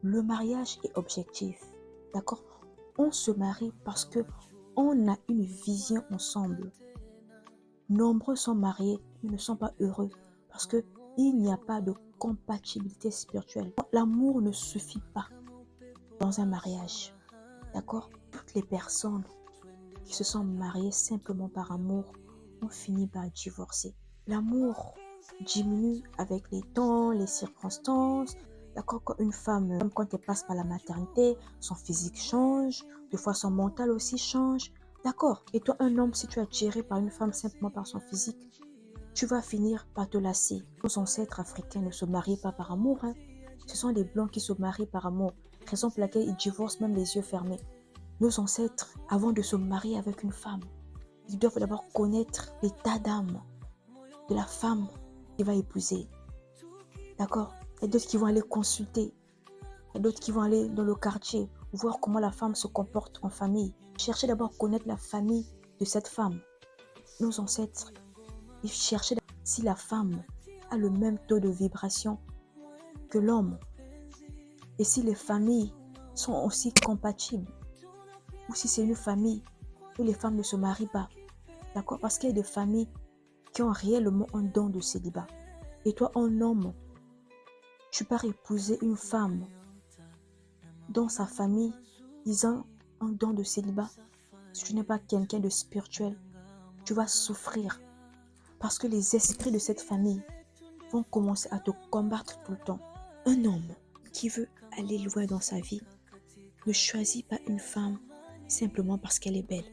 Le mariage est objectif. D'accord? On se marie parce que on a une vision ensemble. Nombreux sont mariés, mais ne sont pas heureux parce que il n'y a pas de compatibilité spirituelle. L'amour ne suffit pas dans un mariage. D'accord? Toutes les personnes qui se sont mariées simplement par amour ont fini par divorcer. L'amour diminue avec les temps, les circonstances. D'accord? Quand une femme, quand elle passe par la maternité, son physique change, des fois son mental aussi change. D'accord? Et toi, un homme, si tu es attiré par une femme simplement par son physique, tu vas finir par te lasser. Nos ancêtres africains ne se marient pas par amour. Hein. Ce sont les blancs qui se marient par amour. Raison pour laquelle ils divorcent même les yeux fermés. Nos ancêtres, avant de se marier avec une femme, ils doivent d'abord connaître l'état d'âme de la femme qu'il va épouser. D'accord? Il y a d'autres qui vont aller consulter. Il y a d'autres qui vont aller dans le quartier, voir comment la femme se comporte en famille. Chercher d'abord à connaître la famille de cette femme. Nos ancêtres, ils cherchaient si la femme a le même taux de vibration que l'homme. Et si les familles sont aussi compatibles. Ou si c'est une famille où les femmes ne se marient pas. D'accord? Parce qu'il y a des familles qui ont réellement un don de célibat. Et toi, un homme, tu pars épouser une femme dans sa famille, ils ont un don de célibat. Si tu n'es pas quelqu'un de spirituel, tu vas souffrir. Parce que les esprits de cette famille vont commencer à te combattre tout le temps. Un homme qui veut aller loin dans sa vie ne choisit pas une femme simplement parce qu'elle est belle.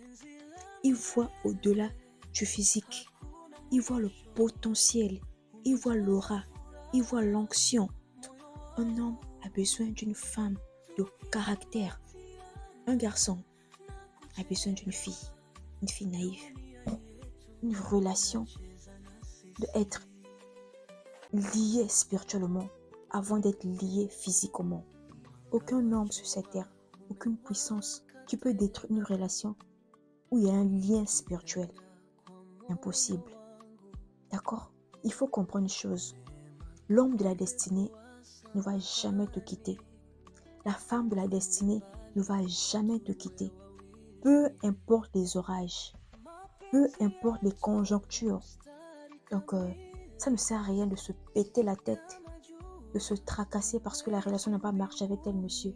Il voit au-delà du physique. Il voit le potentiel. Il voit l'aura. Il voit l'onction. Un homme a besoin d'une femme de caractère. Un garçon a besoin d'une fille naïve. Une relation d'être lié spirituellement avant d'être lié physiquement. Aucun homme sur cette terre, aucune puissance qui peut détruire une relation où il y a un lien spirituel. Impossible. D'accord? Il faut comprendre une chose. L'homme de la destinée ne va jamais te quitter. La femme de la destinée ne va jamais te quitter. Peu importe les orages, peu importe les conjonctures. Donc, ça ne sert à rien de se péter la tête, de se tracasser parce que la relation n'a pas marché avec tel monsieur.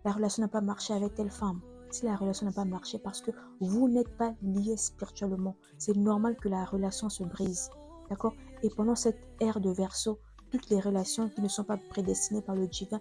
La relation n'a pas marché avec telle femme. Si la relation n'a pas marché parce que vous n'êtes pas liés spirituellement, c'est normal que la relation se brise. D'accord? Et pendant cette ère de Verseau, toutes les relations qui ne sont pas prédestinées par le divin